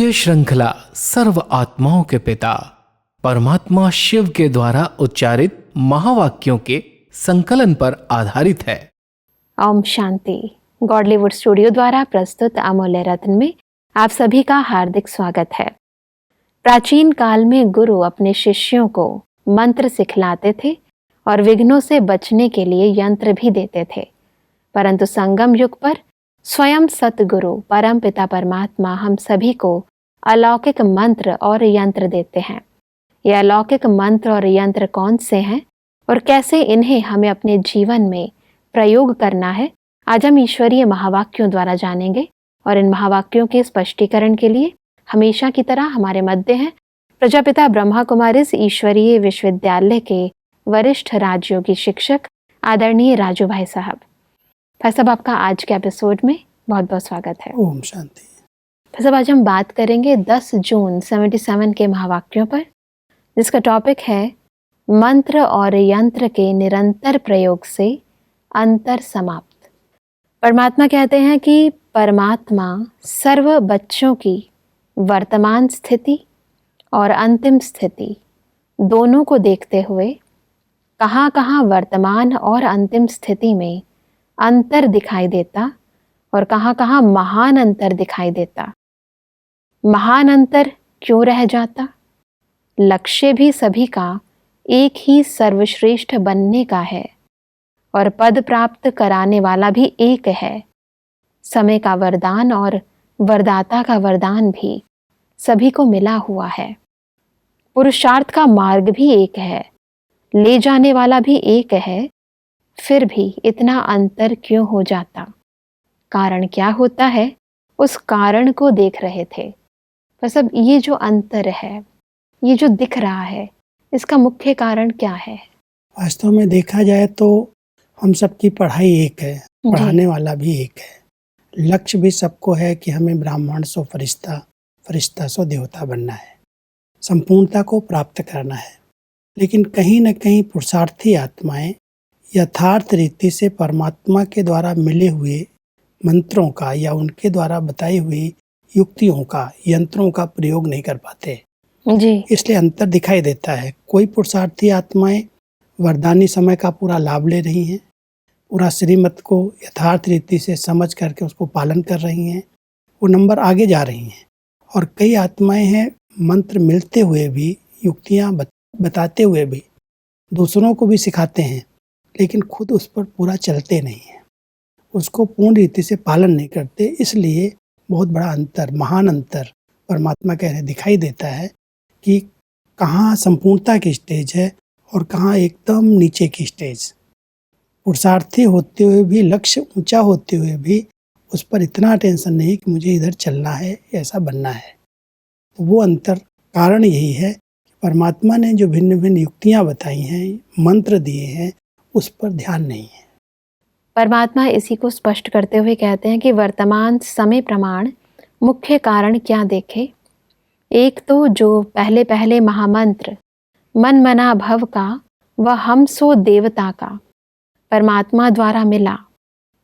ये श्रृंखला सर्व आत्माओं के पिता परमात्मा शिव के द्वारा उच्चारित महावाक्यों के संकलन पर आधारित है। ओम शांति। गॉडलीवुड स्टूडियो द्वारा प्रस्तुत अमूल्य रत्न में आप सभी का हार्दिक स्वागत है। प्राचीन काल में गुरु अपने शिष्यों को मंत्र सिखलाते थे और विघ्नों से बचने के लिए यंत्र भी देते थे, परंतु संगम युग पर स्वयं सतगुरु परम पिता परमात्मा हम सभी को अलौकिक मंत्र और यंत्र देते हैं। ये अलौकिक मंत्र और यंत्र कौन से हैं और कैसे इन्हें हमें अपने जीवन में प्रयोग करना है, आज हम ईश्वरीय महावाक्यों द्वारा जानेंगे। और इन महावाक्यों के स्पष्टीकरण के लिए हमेशा की तरह हमारे मध्य हैं प्रजापिता ब्रह्मा कुमारीज ईश्वरीय विश्वविद्यालय के वरिष्ठ राजयोगी शिक्षक आदरणीय राजू भाई साहब। भाई साहब, आपका आज के एपिसोड में बहुत बहुत स्वागत है। ओम शांति। भाई साहब, आज हम बात करेंगे 10 जून 77 के महावाक्यों पर, जिसका टॉपिक है मंत्र और यंत्र के निरंतर प्रयोग से अंतर समाप्त। परमात्मा कहते हैं कि परमात्मा सर्व बच्चों की वर्तमान स्थिति और अंतिम स्थिति दोनों को देखते हुए कहाँ कहाँ वर्तमान और अंतिम स्थिति में अंतर दिखाई देता और कहाँ कहाँ महान अंतर दिखाई देता। महान अंतर क्यों रह जाता? लक्ष्य भी सभी का एक ही सर्वश्रेष्ठ बनने का है और पद प्राप्त कराने वाला भी एक है। समय का वरदान और वरदाता का वरदान भी सभी को मिला हुआ है। पुरुषार्थ का मार्ग भी एक है, ले जाने वाला भी एक है। फिर भी इतना अंतर क्यों हो जाता? कारण क्या होता है? उस कारण को देख रहे थे। बस अब ये जो अंतर है, ये जो दिख रहा है, इसका मुख्य कारण क्या है? वास्तव में देखा जाए तो हम सबकी पढ़ाई एक है, पढ़ाने वाला भी एक है। लक्ष्य भी सबको है कि हमें ब्राह्मण सो फरिश्ता, फरिश्ता सो देवता बनना है, संपूर्णता को प्राप्त करना है। लेकिन कहीं न कहीं पुरुषार्थी आत्माएं यथार्थ रीति से परमात्मा के द्वारा मिले हुए मंत्रों का या उनके द्वारा बताई हुई युक्तियों का, यंत्रों का प्रयोग नहीं कर पाते जी। इसलिए अंतर दिखाई देता है। कोई पुरुषार्थी आत्माएं वरदानी समय का पूरा लाभ ले रही हैं, पूरा श्रीमत को यथार्थ रीति से समझ करके उसको पालन कर रही हैं, वो नंबर आगे जा रही हैं। और कई आत्माएं हैं मंत्र मिलते हुए भी, युक्तियां बताते हुए भी दूसरों को भी सिखाते हैं, लेकिन खुद उस पर पूरा चलते नहीं हैं, उसको पूर्ण रीति से पालन नहीं करते। इसलिए बहुत बड़ा अंतर, महान अंतर परमात्मा कह रहे दिखाई देता है कि कहाँ संपूर्णता की स्टेज है और कहाँ एकदम नीचे की स्टेज। पुरुषार्थी होते हुए भी, लक्ष्य ऊंचा होते हुए भी उस पर इतना टेंशन नहीं कि मुझे इधर चलना है, ऐसा बनना है। तो वो अंतर कारण यही है कि परमात्मा ने जो भिन्न भिन्न युक्तियाँ बताई हैं, मंत्र दिए हैं, उस पर ध्यान नहीं है। परमात्मा इसी को स्पष्ट करते हुए कहते हैं कि वर्तमान समय प्रमाण मुख्य कारण क्या देखे। एक तो जो पहले पहले महामंत्र मन मना भव का व हम सो देवता का परमात्मा द्वारा मिला,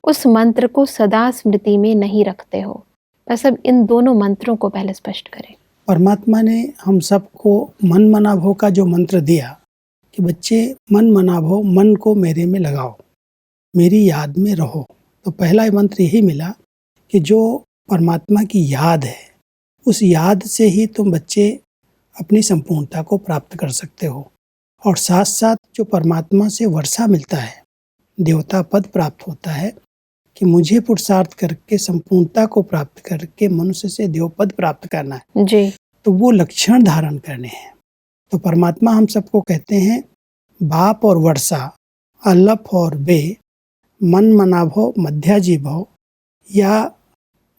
उस मंत्र को सदा स्मृति में नहीं रखते हो। बस अब इन दोनों मंत्रों को पहले स्पष्ट करें। परमात्मा ने हम सबको मन मना भव का जो मंत्र दिया कि बच्चे मन मना भव, मन को मेरे में लगाओ, मेरी याद में रहो। तो पहला मंत्र यही मिला कि जो परमात्मा की याद है, उस याद से ही तुम बच्चे अपनी संपूर्णता को प्राप्त कर सकते हो। और साथ साथ जो परमात्मा से वर्षा मिलता है, देवता पद प्राप्त होता है कि मुझे पुरुषार्थ करके संपूर्णता को प्राप्त करके मनुष्य से देव पद प्राप्त करना है जी। तो वो लक्षण धारण करने हैं। तो परमात्मा हम सबको कहते हैं बाप और वर्षा, अलफ और बे, मन मना भव, मध्याजी भव। या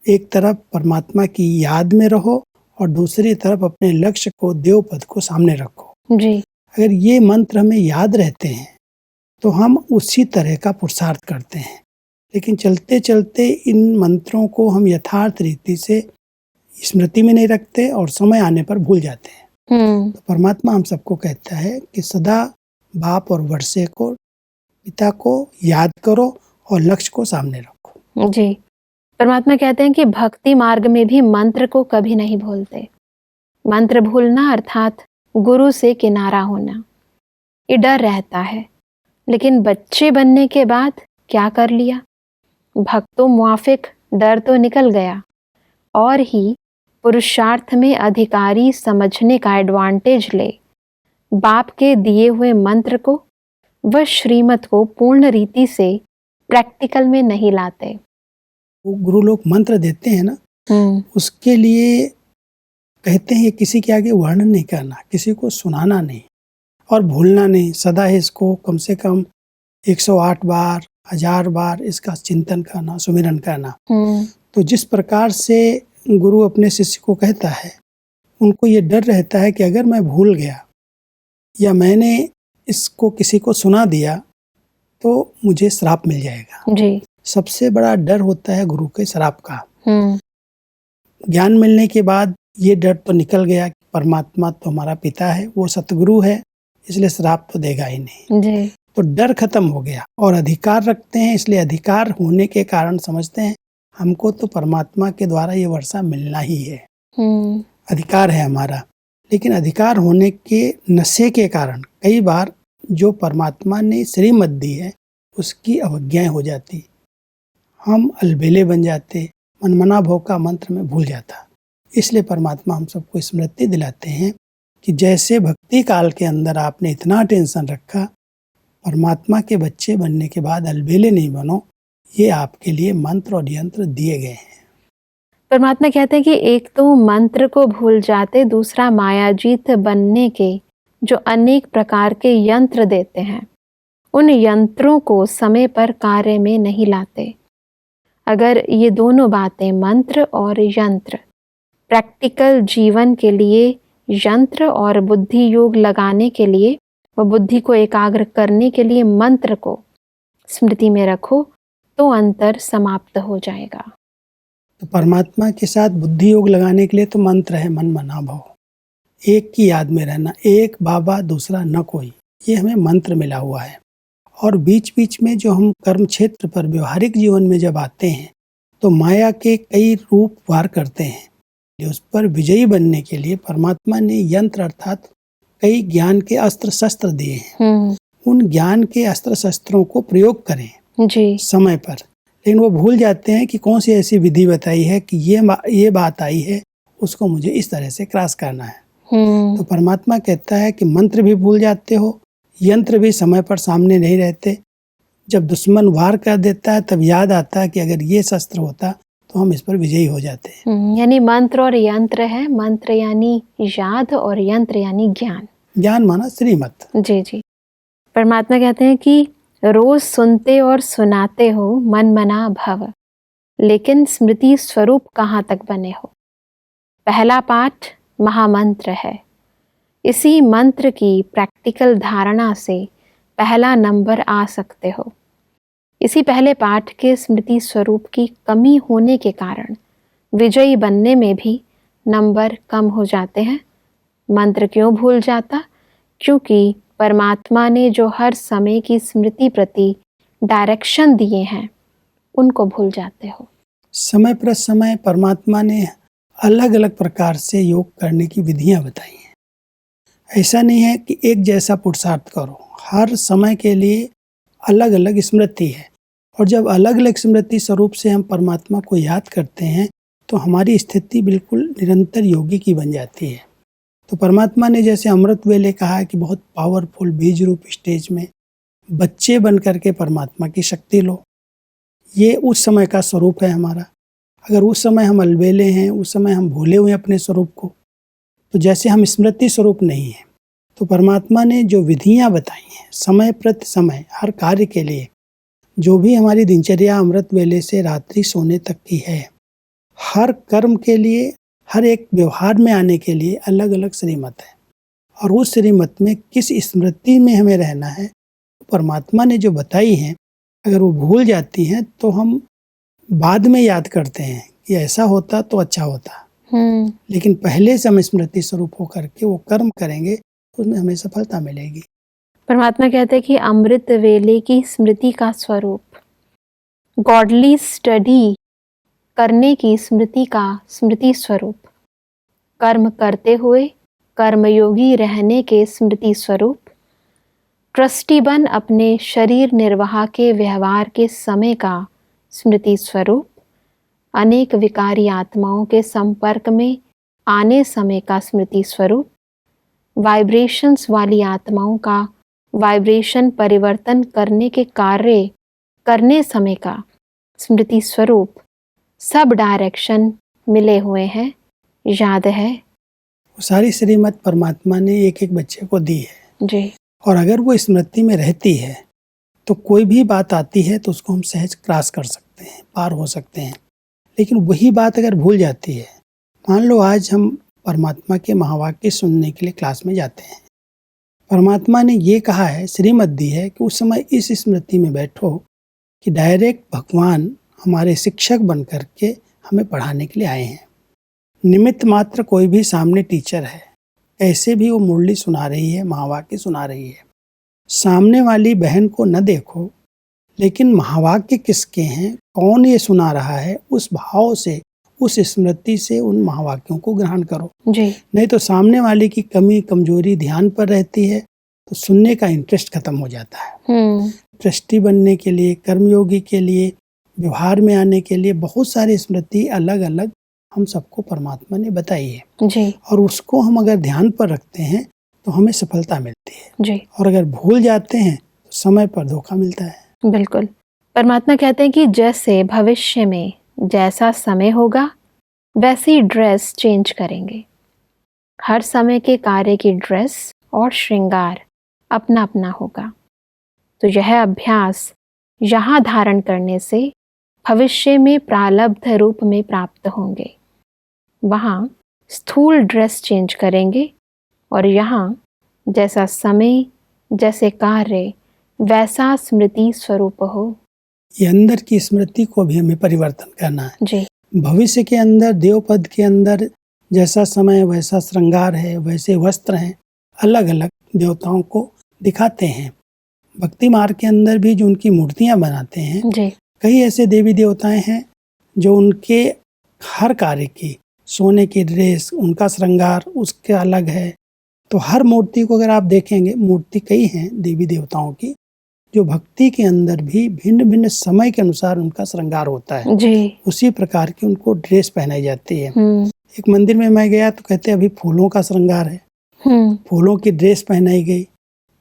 एक तरफ परमात्मा की याद में रहो और दूसरी तरफ अपने लक्ष्य को, देव पद को सामने रखो जी। अगर ये मंत्र हमें याद रहते हैं तो हम उसी तरह का पुरुषार्थ करते हैं। लेकिन चलते चलते इन मंत्रों को हम यथार्थ रीति से स्मृति में नहीं रखते और समय आने पर भूल जाते हैं। तो परमात्मा हम सबको कहता है कि सदा बाप और वर्षे को, पिता को याद करो और लक्ष्य को सामने रखो। जी। परमात्मा कहते हैं कि भक्ति मार्ग में भी मंत्र को कभी नहीं भूलते। मंत्र भूलना अर्थात गुरु से किनारा होना, ये डर रहता है। लेकिन बच्चे बनने के बाद क्या कर लिया? भक्तों मुआफिक डर तो निकल गया और ही पुरुषार्थ में अधिकारी समझने का एडवांटेज ले बाप के दिए हुए मंत्र को व श्रीमत को पूर्ण रीति से प्रैक्टिकल में नहीं लाते। वो गुरु लोग मंत्र देते हैं ना, उसके लिए कहते हैं किसी के आगे वर्णन नहीं करना, किसी को सुनाना नहीं और भूलना नहीं। सदा ही इसको कम से कम 108 बार 1000 बार इसका चिंतन करना, सुमिरन करना। तो जिस प्रकार से गुरु अपने शिष्य को कहता है, उनको ये डर रहता है कि अगर मैं भूल गया या मैंने इसको किसी को सुना दिया तो मुझे श्राप मिल जाएगा जी। सबसे बड़ा डर होता है गुरु के श्राप का। ज्ञान मिलने के बाद ये डर तो निकल गया कि परमात्मा तो हमारा पिता है, वो सतगुरु है, इसलिए श्राप तो देगा ही नहीं जी। तो डर खत्म हो गया। और अधिकार रखते हैं, इसलिए अधिकार होने के कारण समझते हैं हमको तो परमात्मा के द्वारा ये वर्षा मिलना ही है, अधिकार है हमारा। लेकिन अधिकार होने के नशे के कारण कई बार जो परमात्मा ने श्रीमत दी है उसकी अवज्ञाएं हो जाती, हम अलबेले बन जाते, मनमना भोग का मंत्र में भूल जाता। इसलिए परमात्मा हम सबको स्मृति दिलाते हैं कि जैसे भक्ति काल के अंदर आपने इतना टेंशन रखा, परमात्मा के बच्चे बनने के बाद अलबेले नहीं बनो, ये आपके लिए मंत्र और यंत्र दिए गए हैं। परमात्मा कहते हैं कि एक तो मंत्र को भूल जाते, दूसरा मायाजीत बनने के जो अनेक प्रकार के यंत्र देते हैं, उन यंत्रों को समय पर कार्य में नहीं लाते। अगर ये दोनों बातें, मंत्र और यंत्र, प्रैक्टिकल जीवन के लिए यंत्र और बुद्धि योग लगाने के लिए व बुद्धि को एकाग्र करने के लिए मंत्र को स्मृति में रखो तो अंतर समाप्त हो जाएगा। तो परमात्मा के साथ बुद्धि योग लगाने के लिए तो मंत्र है मन मना भव, एक की याद में रहना, एक बाबा दूसरा न कोई, ये हमें मंत्र मिला हुआ है। और बीच बीच में जो हम कर्म क्षेत्र पर व्यवहारिक जीवन में जब आते हैं तो माया के कई रूप वार करते हैं। उस पर विजयी बनने के लिए परमात्मा ने यंत्र अर्थात कई ज्ञान के अस्त्र शस्त्र दिए हैं। उन ज्ञान के अस्त्र शस्त्रों को प्रयोग करें जी। समय पर। लेकिन वो भूल जाते हैं कि कौन सी ऐसी विधि बताई है कि ये बात आई है, उसको मुझे इस तरह से क्रॉस करना है। तो परमात्मा कहता है कि मंत्र भी भूल जाते हो, यंत्र भी समय पर सामने नहीं रहते। जब दुश्मन वार कर देता है तब याद आता है कि अगर ये शस्त्र होता तो हम इस पर विजयी हो जाते हैं। यानी मंत्र और यंत्र है, मंत्र यानी याद और यंत्र यानी ज्ञान। ज्ञान माना श्रीमत। जी जी। परमात्मा कहते हैं कि रोज सुनते और सुनाते हो मन मना भव, लेकिन स्मृति स्वरूप कहाँ तक बने हो। पहला पाठ महामंत्र है। इसी मंत्र की प्रैक्टिकल धारणा से पहला नंबर आ सकते हो। इसी पहले पाठ के स्मृति स्वरूप की कमी होने के कारण विजयी बनने में भी नंबर कम हो जाते हैं। मंत्र क्यों भूल जाता? क्योंकि परमात्मा ने जो हर समय की स्मृति प्रति डायरेक्शन दिए हैं उनको भूल जाते हो। समय पर समय परमात्मा ने अलग अलग प्रकार से योग करने की विधियां बताई हैं। ऐसा नहीं है कि एक जैसा पुरुषार्थ करो, हर समय के लिए अलग अलग स्मृति है। और जब अलग अलग स्मृति स्वरूप से हम परमात्मा को याद करते हैं तो हमारी स्थिति बिल्कुल निरंतर योगी की बन जाती है। तो परमात्मा ने जैसे अमृत वेले कहा कि बहुत पावरफुल बीज रूप स्टेज में बच्चे बन करके परमात्मा की शक्ति लो, ये उस समय का स्वरूप है हमारा। अगर उस समय हम अलबेले हैं, उस समय हम भूले हुए हैं अपने स्वरूप को, तो जैसे हम स्मृति स्वरूप नहीं हैं, तो परमात्मा ने जो विधियां बताई हैं समय प्रति समय हर कार्य के लिए, जो भी हमारी दिनचर्या अमृत वेले से रात्रि सोने तक की है, हर कर्म के लिए, हर एक व्यवहार में आने के लिए अलग अलग श्रीमत है। और उस श्रीमत में किस स्मृति में हमें रहना है, परमात्मा ने जो बताई हैं, अगर वो भूल जाती हैं तो हम बाद में याद करते हैं कि ऐसा होता तो अच्छा होता। लेकिन पहले से हम स्मृति स्वरूप होकर के वो कर्म करेंगे, उसमें हमें सफलता मिलेगी। परमात्मा कहते हैं कि अमृत वेले की स्मृति का स्वरूप गॉडली स्टडी करने की स्मृति का स्मृति स्वरूप, कर्म करते हुए कर्मयोगी रहने के स्मृति स्वरूप, ट्रस्टी बन अपने शरीर निर्वाह के व्यवहार के समय का स्मृति स्वरूप, अनेक विकारी आत्माओं के संपर्क में आने समय का स्मृति स्वरूप, वाइब्रेशंस वाली आत्माओं का वाइब्रेशन परिवर्तन करने के कार्य करने समय का स्मृति स्वरूप, सब डायरेक्शन मिले हुए हैं, याद है? वो सारी श्रीमत परमात्मा ने एक एक बच्चे को दी है जी। और अगर वो स्मृति में रहती है तो कोई भी बात आती है तो उसको हम सहज क्रॉस कर सकते हैं, पार हो सकते हैं। लेकिन वही बात अगर भूल जाती है, मान लो आज हम परमात्मा के महावाक्य सुनने के लिए क्लास में जाते हैं, परमात्मा ने ये कहा है, श्रीमत दी है कि उस समय इस स्मृति में बैठो कि डायरेक्ट भगवान हमारे शिक्षक बन करके हमें पढ़ाने के लिए आए हैं। निमित्त मात्र कोई भी सामने टीचर है, ऐसे भी वो मुरली सुना रही है, महावाक्य सुना रही है। सामने वाली बहन को न देखो, लेकिन महावाक्य किसके हैं, कौन ये सुना रहा है, उस भाव से, उस स्मृति से उन महावाक्यों को ग्रहण करो। जी। नहीं तो सामने वाले की कमी कमजोरी ध्यान पर रहती है तो सुनने का इंटरेस्ट खत्म हो जाता है। ट्रस्टी बनने के लिए, कर्मयोगी के लिए, व्यवहार में आने के लिए बहुत सारी स्मृति अलग अलग हम सबको परमात्मा ने बताई है जी। और उसको हम अगर ध्यान पर रखते हैं तो हमें सफलता मिलती है जी। और अगर भूल जाते हैं तो समय पर धोखा मिलता है। बिल्कुल। परमात्मा कहते हैं कि जैसे भविष्य में जैसा समय होगा वैसी ड्रेस चेंज करेंगे। हर समय के कार्य की ड्रेस और श्रृंगार अपना अपना होगा। तो यह अभ्यास यहाँ धारण करने से भविष्य में प्रारब्ध रूप में प्राप्त होंगे। वहाँ स्थूल ड्रेस चेंज करेंगे और यहाँ जैसा समय, जैसे कार्य, वैसा स्मृति स्वरूप हो। ये अंदर की स्मृति को भी हमें परिवर्तन करना है। जी। भविष्य के अंदर, देवपद के अंदर जैसा समय वैसा श्रृंगार है, वैसे वस्त्र हैं, अलग अलग देवताओं को दिखाते हैं। भक्ति मार्ग के अंदर भी जो उनकी मूर्तियां बनाते हैं, जी। कई ऐसे देवी देवताएं हैं जो उनके हर कार्य की, सोने की ड्रेस, उनका श्रृंगार उसके अलग है। तो हर मूर्ति को अगर आप देखेंगे, मूर्ति कई हैं देवी देवताओं की जो भक्ति के अंदर भी भिन्न भिन्न समय के अनुसार उनका श्रृंगार होता है। जी। उसी प्रकार की उनको ड्रेस पहनाई जाती है। एक मंदिर में मैं गया तो कहते अभी फूलों का श्रृंगार है, फूलों की ड्रेस पहनाई गई।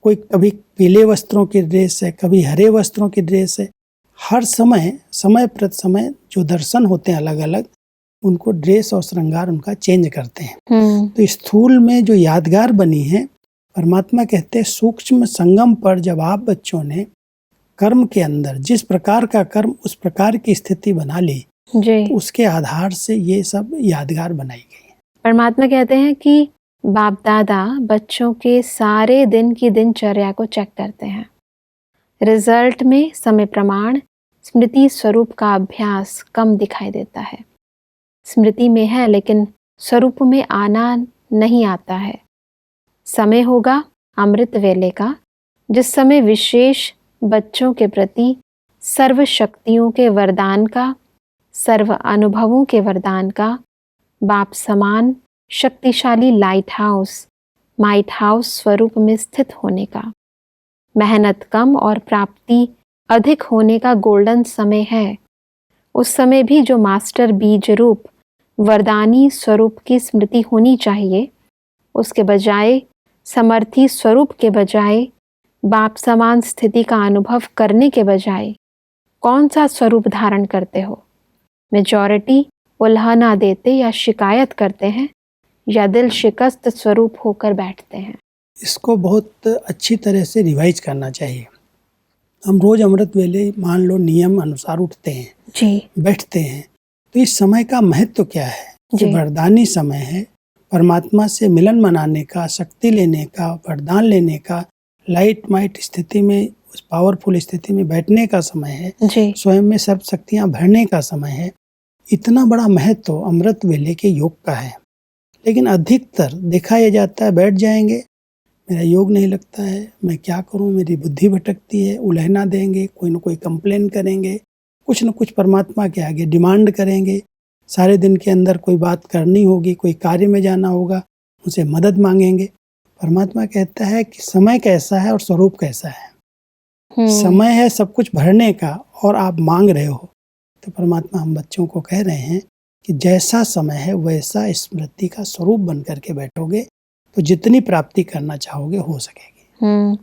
कोई कभी पीले वस्त्रों की ड्रेस है, कभी हरे वस्त्रों की ड्रेस है। हर समय, समय प्रति समय जो दर्शन होते हैं अलग अलग, उनको ड्रेस और श्रृंगार उनका चेंज करते हैं। तो स्थूल में जो यादगार बनी है, परमात्मा कहते हैं सूक्ष्म संगम पर जब आप बच्चों ने कर्म के अंदर जिस प्रकार का कर्म उस प्रकार की स्थिति बना ली, जी। उसके आधार से ये सब यादगार बनाई गई। परमात्मा कहते हैं कि बाप दादा बच्चों के सारे दिन की दिनचर्या को चेक करते हैं। रिजल्ट में समय प्रमाण स्मृति स्वरूप का अभ्यास कम दिखाई देता है। स्मृति में है लेकिन स्वरूप में आना नहीं आता है। समय होगा अमृत वेले का, जिस समय विशेष बच्चों के प्रति सर्व शक्तियों के वरदान का, सर्व अनुभवों के वरदान का, बाप समान शक्तिशाली लाइट हाउस स्वरूप में स्थित होने का, मेहनत कम और प्राप्ति अधिक होने का गोल्डन समय है। उस समय भी जो मास्टर बीज रूप वरदानी स्वरूप की स्मृति होनी चाहिए, उसके बजाय समर्थी स्वरूप के बजाय, बाप समान स्थिति का अनुभव करने के बजाय कौन सा स्वरूप धारण करते हो? मेजॉरिटी उल्हाना देते या शिकायत करते हैं या दिल शिकस्त स्वरूप होकर बैठते हैं? इसको बहुत अच्छी तरह से रिवाइज करना चाहिए। हम रोज अमृत वेले मान लो नियम अनुसार उठते हैं, जी, बैठते हैं, तो इस समय का महत्व क्या है? ये वरदानी समय है, परमात्मा से मिलन मनाने का, शक्ति लेने का, वरदान लेने का, लाइट माइट स्थिति में, उस पावरफुल स्थिति में बैठने का समय है, स्वयं में सब शक्तियां भरने का समय है। इतना बड़ा महत्व अमृत वेले के योग का है। लेकिन अधिकतर देखा यह जाता है, बैठ जाएंगे, मेरा योग नहीं लगता है, मैं क्या करूं, मेरी बुद्धि भटकती है, उलहना देंगे, कोई ना कोई कंप्लेन करेंगे, कुछ न कुछ परमात्मा के आगे डिमांड करेंगे। सारे दिन के अंदर कोई बात करनी होगी, कोई कार्य में जाना होगा, उनसे मदद मांगेंगे। परमात्मा कहता है कि समय कैसा है और स्वरूप कैसा है। समय है सब कुछ भरने का और आप मांग रहे हो। तो परमात्मा हम बच्चों को कह रहे हैं कि जैसा समय है वैसा स्मृति का स्वरूप बन करके बैठोगे तो जितनी प्राप्ति करना चाहोगे हो सकेगी।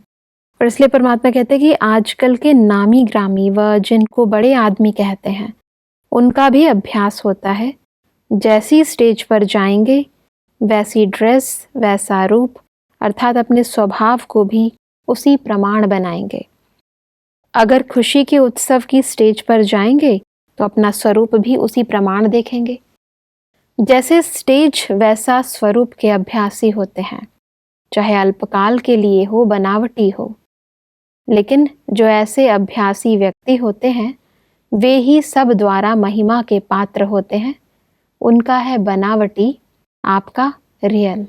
और इसलिए परमात्मा कहते हैं कि आजकल के नामी ग्रामी व जिनको बड़े आदमी कहते हैं उनका भी अभ्यास होता है। जैसी स्टेज पर जाएंगे वैसी ड्रेस, वैसा रूप, अर्थात अपने स्वभाव को भी उसी प्रमाण बनाएंगे। अगर खुशी के उत्सव की स्टेज पर जाएंगे तो अपना स्वरूप भी उसी प्रमाण देखेंगे। जैसे स्टेज वैसा स्वरूप के अभ्यासी होते हैं, चाहे अल्पकाल के लिए हो, बनावटी हो। लेकिन जो ऐसे अभ्यासी व्यक्ति होते हैं वे ही सब द्वारा महिमा के पात्र होते हैं। उनका है बनावटी, आपका रियल।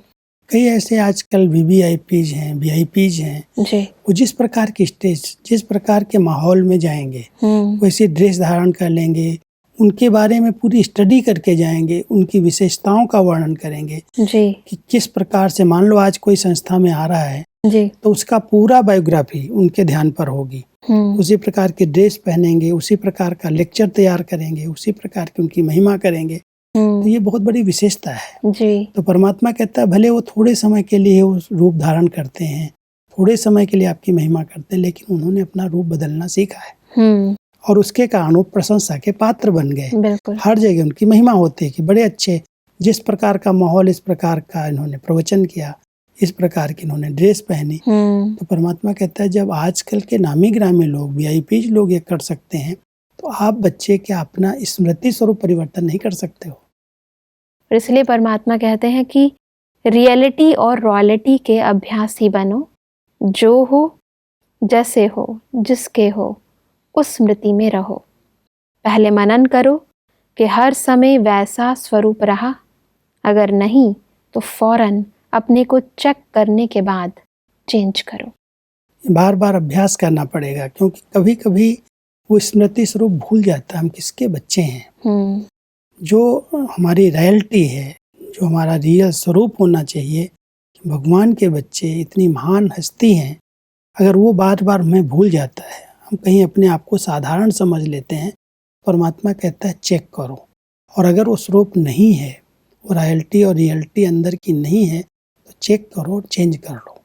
कई ऐसे आजकल VVIPs हैं, VIPs हैं जी। वो जिस प्रकार की स्टेज, जिस प्रकार के माहौल में जाएंगे वैसी ड्रेस धारण कर लेंगे, उनके बारे में पूरी स्टडी करके जाएंगे, उनकी विशेषताओं का वर्णन करेंगे जी। कि किस प्रकार से, मान लो आज कोई संस्था में आ रहा है जी। तो उसका पूरा बायोग्राफी उनके ध्यान पर होगी। उसी प्रकार की ड्रेस पहनेंगे, उसी प्रकार का लेक्चर तैयार करेंगे, उसी प्रकार की उनकी महिमा करेंगे। तो ये बहुत बड़ी विशेषता है। जी। तो परमात्मा कहता है भले वो थोड़े समय के लिए उस रूप धारण करते हैं, थोड़े समय के लिए आपकी महिमा करते हैं, लेकिन उन्होंने अपना रूप बदलना सीखा है और उसके कारण वो प्रशंसा के पात्र बन गए। बिल्कुल। हर जगह उनकी महिमा होती है कि बड़े अच्छे, जिस प्रकार का माहौल, इस प्रकार का इन्होंने प्रवचन किया, इस प्रकार की इन्होंने ड्रेस पहनी। तो परमात्मा कहता है जब आजकल के नामी ग्रामी लोग, VIPs लोग ये कर सकते हैं तो आप बच्चे क्या अपना स्मृति स्वरूप परिवर्तन नहीं कर सकते हो? और इसलिए परमात्मा कहते हैं कि रियलिटी और रॉयलिटी के अभ्यासी बनो। जो हो, जैसे हो, जिसके हो, उस स्मृति में रहो। पहले मनन करो कि हर समय वैसा स्वरूप रहा। अगर नहीं तो फौरन अपने को चेक करने के बाद चेंज करो। बार बार अभ्यास करना पड़ेगा क्योंकि कभी कभी वो स्मृति स्वरूप भूल जाता है हम किसके बच्चे हैं। जो हमारी रियलिटी है, जो हमारा रियल स्वरूप होना चाहिए, भगवान के बच्चे इतनी महान हस्ती हैं, अगर वो बार बार हमें भूल जाता है, हम कहीं अपने आप को साधारण समझ लेते हैं, परमात्मा कहता है चेक करो। और अगर वो स्वरूप नहीं है, वो रॉयल्टी और रियलिटी अंदर की नहीं है, तो चेक करो और चेंज कर लो।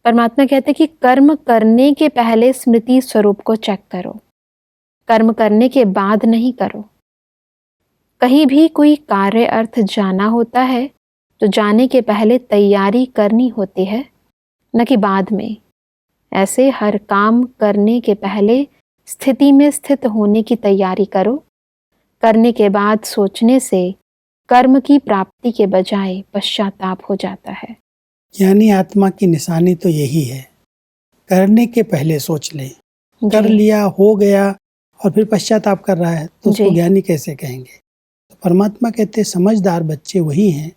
परमात्मा कहते हैं कि कर्म करने के पहले स्मृति स्वरूप को चेक करो, कर्म करने के बाद नहीं करो। कहीं भी कोई कार्य अर्थ जाना होता है तो जाने के पहले तैयारी करनी होती है, न कि बाद में। ऐसे हर काम करने के पहले स्थिति में स्थित होने की तैयारी करो। करने के बाद सोचने से कर्म की प्राप्ति के बजाय पश्चाताप हो जाता है। यानी आत्मा की निशानी तो यही है, करने के पहले सोच ले। कर लिया, हो गया और फिर पश्चाताप कर रहा है तो उसको ज्ञानी कैसे कहेंगे? तो परमात्मा कहते समझदार बच्चे वही हैं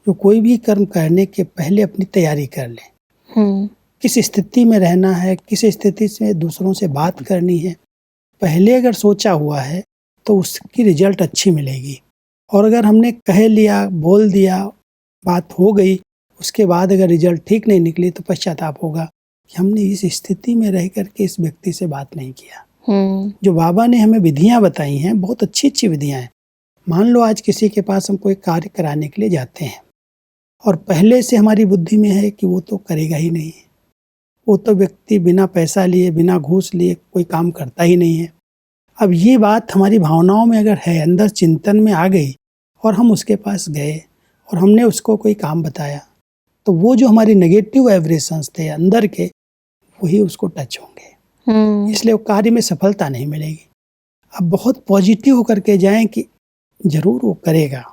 जो कोई भी कर्म करने के पहले अपनी तैयारी कर लें। किस स्थिति में रहना है, किस स्थिति से दूसरों से बात करनी है, पहले अगर सोचा हुआ है तो उसकी रिजल्ट अच्छी मिलेगी। और अगर हमने कह लिया, बोल दिया, बात हो गई, उसके बाद अगर रिजल्ट ठीक नहीं निकली तो पश्चाताप होगा कि हमने इस स्थिति में रह करके इस व्यक्ति से बात नहीं किया। जो बाबा ने हमें विधियां बताई हैं, बहुत अच्छी अच्छी विधियां हैं। मान लो आज किसी के पास हम कोई कार्य कराने के लिए जाते हैं और पहले से हमारी बुद्धि में है कि वो तो करेगा ही नहीं, वो तो व्यक्ति बिना पैसा लिए, बिना घूस लिए कोई काम करता ही नहीं है। अब ये बात हमारी भावनाओं में अगर है, अंदर चिंतन में आ गई और हम उसके पास गए और हमने उसको कोई काम बताया, तो वो जो हमारी नेगेटिव वाइब्रेशंस थे अंदर के, वही उसको टच होंगे। इसलिए वो कार्य में सफलता नहीं मिलेगी। अब बहुत पॉजिटिव होकर के जाएं कि जरूर वो करेगा,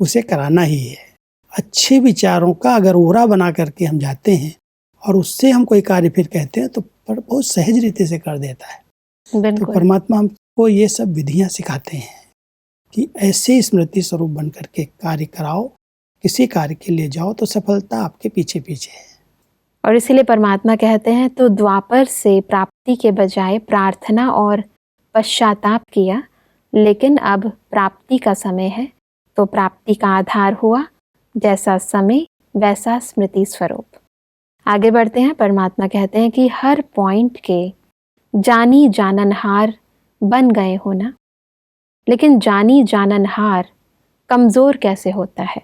उसे कराना ही है। अच्छे विचारों का अगर ओरा बना करके हम जाते हैं और उससे हम कोई कार्य फिर कहते हैं तो बहुत सहज रीति से कर देता है। तो परमात्मा हमको ये सब विधियां सिखाते हैं कि ऐसे स्मृति स्वरूप बन करके कार्य कराओ, किसी कार्य के लिए जाओ तो सफलता आपके पीछे पीछे है। और इसीलिए परमात्मा कहते हैं तो द्वापर से प्राप्ति के बजाय प्रार्थना और पश्चाताप किया, लेकिन अब प्राप्ति का समय है, तो प्राप्ति का आधार हुआ जैसा समय वैसा स्मृति स्वरूप। आगे बढ़ते हैं। परमात्मा कहते हैं कि हर पॉइंट के जानी जाननहार बन गए हो ना, लेकिन जानी जाननहार कमज़ोर कैसे होता है?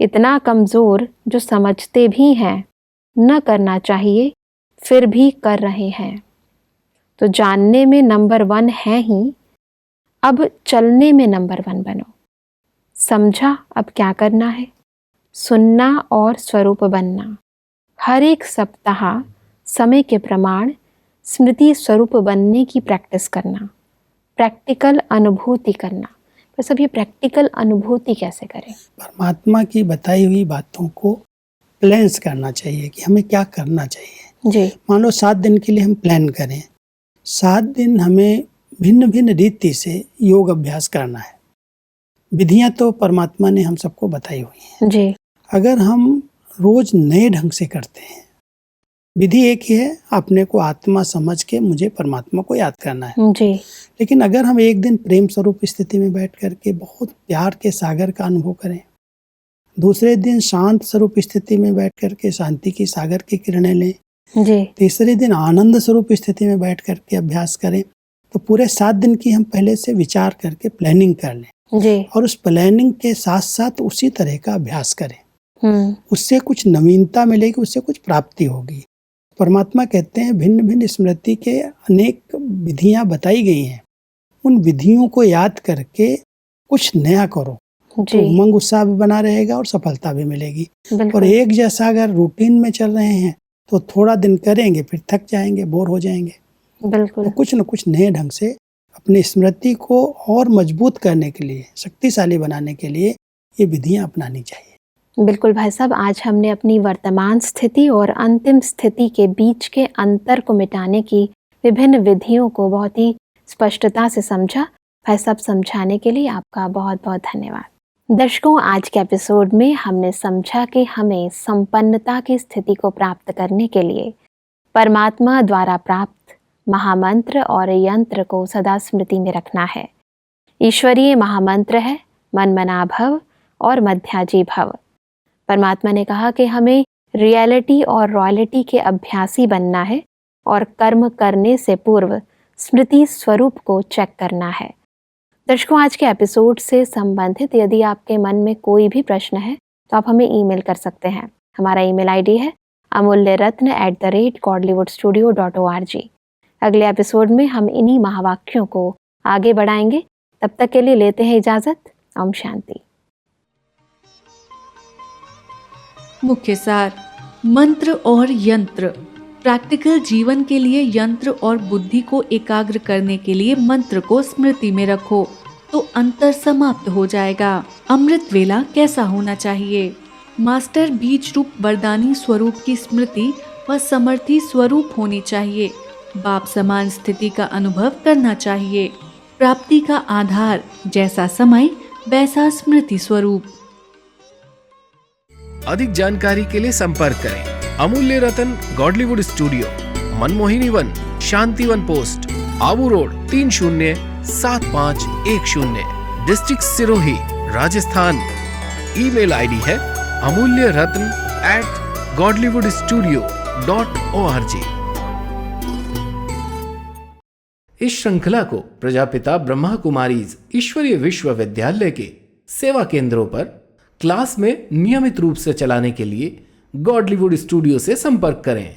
इतना कमज़ोर जो समझते भी हैं न करना चाहिए फिर भी कर रहे हैं। तो जानने में नंबर 1 है ही, अब चलने में नंबर 1 बनो। समझा अब क्या करना है? सुनना और स्वरूप बनना। हर एक सप्ताह समय के प्रमाण स्मृति स्वरूप बनने की प्रैक्टिस करना, प्रैक्टिकल अनुभूति करना। बस अब ये प्रैक्टिकल अनुभूति कैसे करें? परमात्मा की बताई हुई बातों को प्लान्स करना चाहिए कि हमें क्या करना चाहिए। जी। मान लो 7 दिन के लिए हम प्लान करें, 7 दिन हमें भिन्न भिन्न रीति से योग अभ्यास करना है। विधियां तो परमात्मा ने हम सबको बताई हुई हैं। जी। अगर हम रोज नए ढंग से करते हैं, विधि एक ही है, अपने को आत्मा समझ के मुझे परमात्मा को याद करना है। जी। लेकिन अगर हम एक दिन प्रेम स्वरूप स्थिति में बैठ करके बहुत प्यार के सागर का अनुभव करें, दूसरे दिन शांत स्वरूप स्थिति में बैठ करके शांति की सागर की किरणें लें, जी। तीसरे दिन आनंद स्वरूप स्थिति में बैठ करके अभ्यास करें, तो पूरे 7 दिन की हम पहले से विचार करके प्लानिंग कर लें। जी। और उस प्लानिंग के साथ साथ उसी तरह का अभ्यास करें। हम्म। उससे कुछ नवीनता मिलेगी, उससे कुछ प्राप्ति होगी। परमात्मा कहते हैं भिन्न भिन्न स्मृति के अनेक विधियां बताई गई हैं, उन विधियों को याद करके कुछ नया करो, जी। तो उमंग उत्साह भी बना रहेगा और सफलता भी मिलेगी। बिल्कुल। और एक जैसा अगर रूटीन में चल रहे हैं तो थोड़ा दिन करेंगे फिर थक जाएंगे, बोर हो जाएंगे। बिल्कुल। तो कुछ न कुछ नए ढंग से अपनी स्मृति को और मजबूत करने के लिए, शक्तिशाली बनाने के लिए ये विधियां अपनानी चाहिए। बिल्कुल भाई साहब, आज हमने अपनी वर्तमान स्थिति और अंतिम स्थिति के बीच के अंतर को मिटाने की विभिन्न विधियों को बहुत ही स्पष्टता से समझा। भाई साहब, समझाने के लिए आपका बहुत बहुत धन्यवाद। दर्शकों, आज के एपिसोड में हमने समझा कि हमें संपन्नता की स्थिति को प्राप्त करने के लिए परमात्मा द्वारा प्राप्त महामंत्र और यंत्र को सदा स्मृति में रखना है। ईश्वरीय महामंत्र है मन मना भव और मध्याजी भव। परमात्मा ने कहा कि हमें रियलिटी और रॉयलिटी के अभ्यासी बनना है और कर्म करने से पूर्व स्मृति स्वरूप को चेक करना है। दर्शकों, आज के एपिसोड से संबंधित यदि आपके मन में कोई भी प्रश्न है तो आप हमें ईमेल कर सकते हैं। हमारा ईमेल आईडी है amulyaratna@godlywoodstudio.org। अगले एपिसोड में हम इन्हीं महावाक्यों को आगे बढ़ाएंगे। तब तक के लिए लेते हैं इजाजत। ओम शांति। मुख्य सार, मंत्र और यंत्र। प्रैक्टिकल जीवन के लिए यंत्र और बुद्धि को एकाग्र करने के लिए मंत्र को स्मृति में रखो तो अंतर समाप्त हो जाएगा। अमृत वेला कैसा होना चाहिए? मास्टर बीज रूप वरदानी स्वरूप की स्मृति व समर्थी स्वरूप होनी चाहिए। बाप समान स्थिति का अनुभव करना चाहिए। प्राप्ति का आधार जैसा समय वैसा स्मृति स्वरूप। अधिक जानकारी के लिए संपर्क करें Amulya Ratan Godlywood studio, Manmohini Van, Shantivan post, Abu road 307510, district Sirohi, Rajasthan. Email ID है amulyaratn@godlywoodstudio.org। इस श्रृंखला को प्रजापिता ब्रह्मा कुमारीज ईश्वरीय विश्वविद्यालय के सेवा केंद्रों पर क्लास में नियमित रूप से चलाने के लिए गॉडलीवुड स्टूडियो से संपर्क करें।